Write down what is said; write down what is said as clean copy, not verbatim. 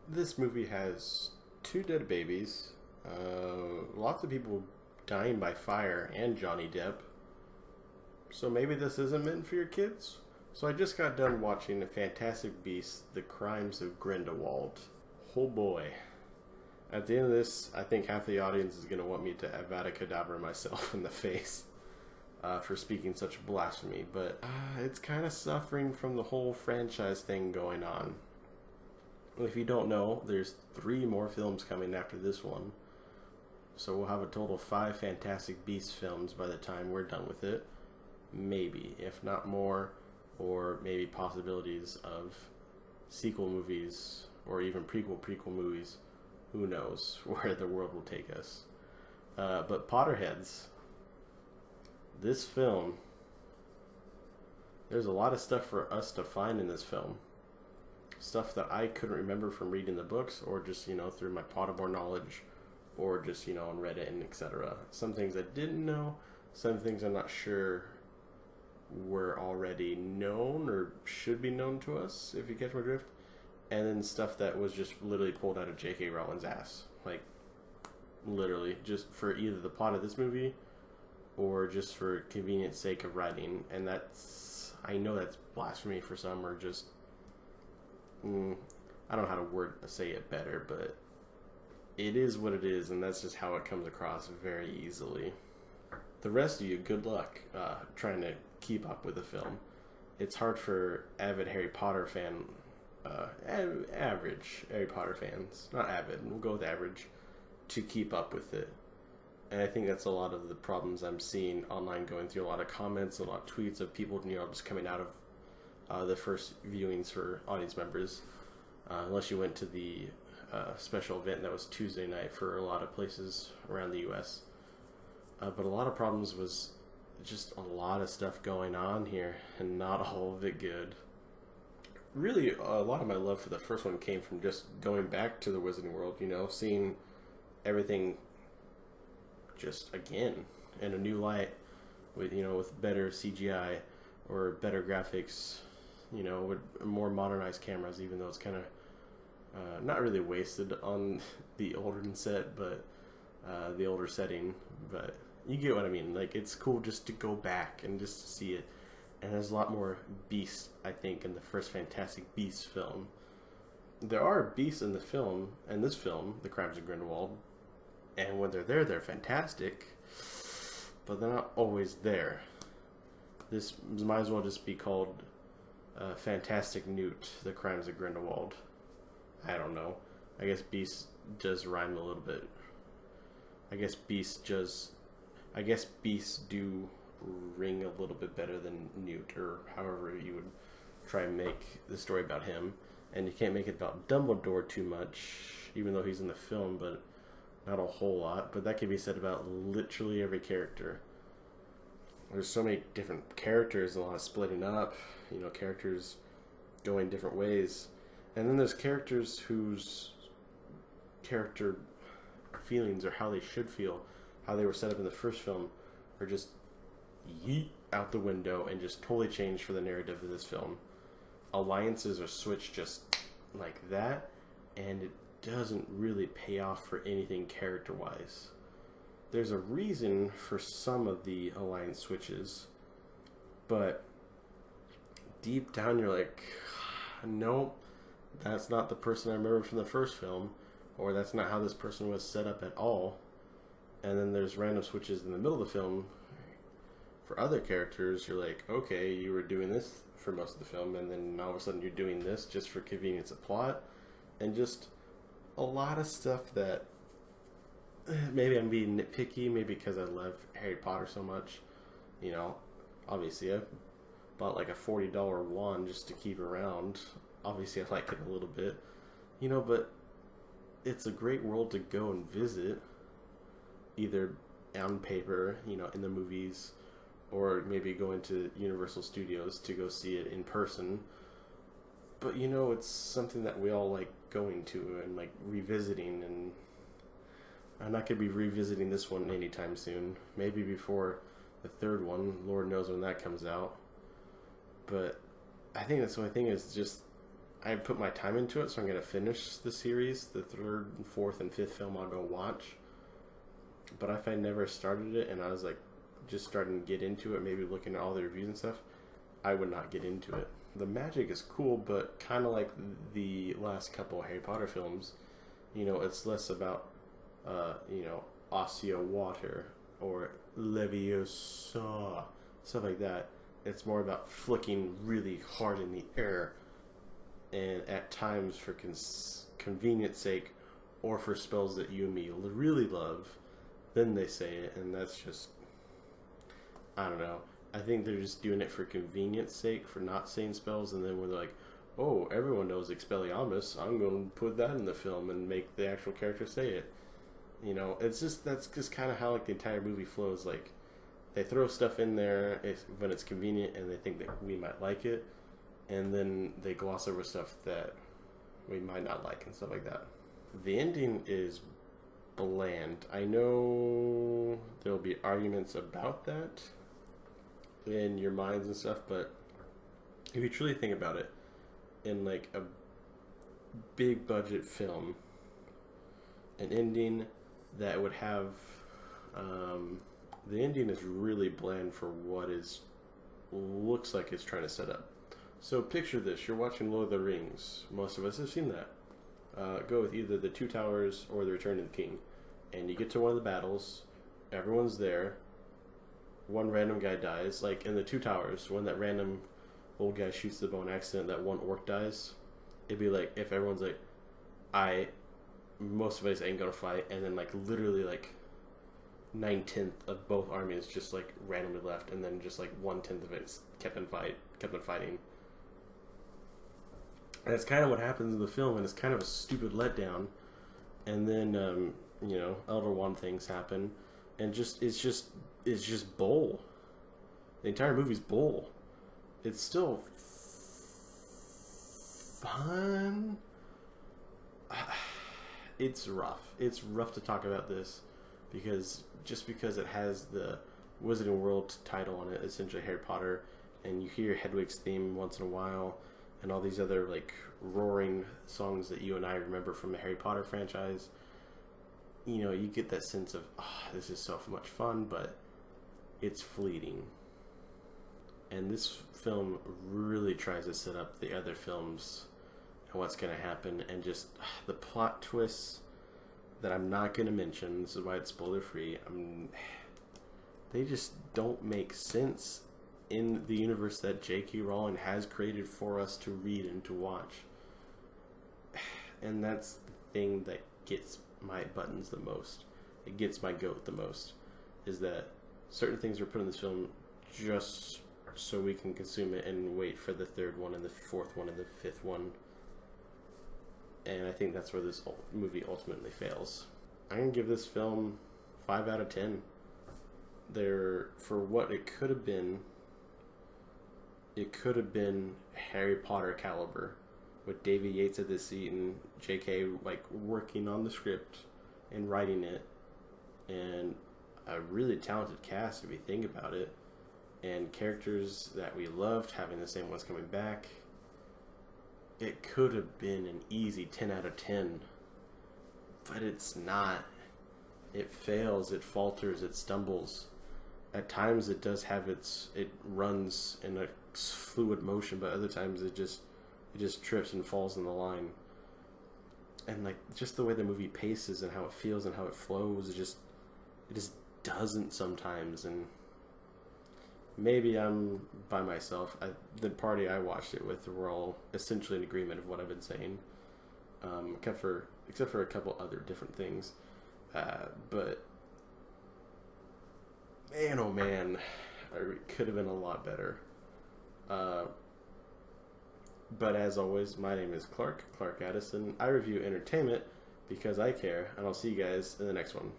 This movie has two dead babies, lots of people dying by fire, and Johnny Depp. So maybe this isn't meant for your kids? So I just got done watching The Fantastic Beasts: The Crimes of Grindelwald. Oh boy. At the end of this, I think half the audience is going to want me to Avada Kedavra myself in the face for speaking such blasphemy, but it's kind of suffering from the whole franchise thing going on. If you don't know, there's 3 more films coming after this one. So we'll have a total of 5 Fantastic Beasts films by the time we're done with it. Maybe, if not more, or maybe possibilities of sequel movies, or even prequel movies. Who knows where the world will take us. But Potterheads, this film, there's a lot of stuff for us to find in this film. Stuff that I couldn't remember from reading the books, or just, through my Pottermore knowledge, or just, on Reddit and etc. Some things I didn't know, some things I'm not sure were already known or should be known to us, if you catch my drift. And then stuff that was just literally pulled out of J.K. Rowling's ass. Like, literally, just for either the plot of this movie, or just for convenience sake of writing. And that's, I know that's blasphemy for some, or just, I don't know how to say it better, but it is what it is, and that's just how it comes across very easily. The rest of you, good luck trying to keep up with the film. It's hard for avid Harry Potter average Harry Potter fans, not avid, we'll go with average, to keep up with it. And I think that's a lot of the problems I'm seeing online, going through a lot of comments, a lot of tweets of people, just coming out of the first viewings for audience members, unless you went to the special event that was Tuesday night for a lot of places around the US. But a lot of problems was just a lot of stuff going on here, and not all of it good. Really, a lot of my love for the first one came from just going back to the Wizarding World, seeing everything just again in a new light, with with better CGI or better graphics, with more modernized cameras, even though it's kind of not really wasted on the older set, but the older setting. But you get what I mean. Like, it's cool just to go back and just to see it. And there's a lot more beasts, I think, in the first Fantastic Beasts film. There are beasts in this film, The Crimes of Grindelwald, and when they're there, they're fantastic, but they're not always there. This might as well just be called Fantastic Newt, The Crimes of Grindelwald. I don't know. I guess beast does rhyme a little bit. I guess beasts do ring a little bit better than Newt, or however you would try and make the story about him. And you can't make it about Dumbledore too much, even though he's in the film, but not a whole lot. But that can be said about literally every character. There's so many different characters, a lot of splitting up, characters going different ways. And then there's characters whose character feelings, or how they should feel, how they were set up in the first film, are just yeet out the window and just totally changed for the narrative of this film. Alliances are switched just like that, and it doesn't really pay off for anything character-wise. There's a reason for some of the alliance switches, but deep down you're like, nope, that's not the person I remember from the first film, or that's not how this person was set up at all. And then there's random switches in the middle of the film for other characters. You're like, okay, you were doing this for most of the film, and then all of a sudden you're doing this just for convenience of plot, and just a lot of stuff that maybe I'm being nitpicky, maybe because I love Harry Potter so much. Obviously I bought like a $40 wand just to keep around. Obviously I like it a little bit, but it's a great world to go and visit, either on paper, in the movies, or maybe going to Universal Studios to go see it in person. But it's something that we all like going to and like revisiting, and I'm not going to be revisiting this one anytime soon. Maybe before the third one, Lord knows when that comes out. But I think that's the only thing, is just I put my time into it, so I'm gonna finish the series. The third, fourth, and fifth film I'll go watch. But if I never started it and I was like just starting to get into it, maybe looking at all the reviews and stuff, I would not get into it. The magic is cool, but kind of like the last couple of Harry Potter films, you know, it's less about, you know, Ossia water or Leviosa, stuff like that. It's more about flicking really hard in the air, and at times for convenience sake, or for spells that you and me really love, then they say it, and that's just, I don't know. I think they're just doing it for convenience sake, for not saying spells, and then when they're like, oh, everyone knows Expelliarmus, I'm going to put that in the film and make the actual character say it. You know, it's just, that's just kind of how like the entire movie flows. Like, they throw stuff in there when it's convenient and they think that we might like it, and then they gloss over stuff that we might not like and stuff like that. The ending is bland. I know there'll be arguments about that in your minds and stuff, but if you truly think about it, in like a big budget film, an ending that would have the ending is really bland for what is looks like it's trying to set up. So picture this: you're watching Lord of the Rings. Most of us have seen that. Go with either the Two Towers or the Return of the King, and you get to one of the battles. Everyone's there. One random guy dies. Like in the Two Towers, when that random old guy shoots the bow on accident, that one orc dies. It'd be like if everyone's like, most of us ain't gonna fight, and then like literally like 9/10 of both armies just like randomly left, and then just like 1/10 of it kept on fighting. And that's kind of what happens in the film, and it's kind of a stupid letdown. And then you know, Elder Wand things happen, and it's just bull. The entire movie's bull. It's still fun. It's rough. It's rough to talk about this because it has the Wizarding World title on it, essentially Harry Potter, and you hear Hedwig's theme once in a while, and all these other like roaring songs that you and I remember from the Harry Potter franchise. You know, you get that sense of, this is so much fun, but it's fleeting. And this film really tries to set up the other films and what's going to happen, and just the plot twists that I'm not going to mention. This is why it's spoiler free. They just don't make sense in the universe that J.K. Rowling has created for us to read and to watch. And that's the thing that gets my buttons the most. It gets my goat the most. Is that certain things are put in this film just so we can consume it and wait for the third one and the fourth one and the fifth one. And I think that's where this movie ultimately fails. I'm going to give this film 5 out of 10. For what it could have been Harry Potter caliber, with David Yates at the seat and J.K. like working on the script and writing it, and a really talented cast if you think about it, and characters that we loved having the same ones coming back. It could have been an easy 10 out of 10, but it's not. It fails, it falters, it stumbles. At times it does have it runs in a fluid motion, but other times it just trips and falls in the line. And like just the way the movie paces and how it feels and how it flows, it just doesn't sometimes. And maybe I'm by myself. The party I watched it with were all essentially in agreement of what I've been saying, except for a couple other different things. But man, oh man, it could have been a lot better. But as always, my name is Clark Addison. I review entertainment because I care, and I'll see you guys in the next one.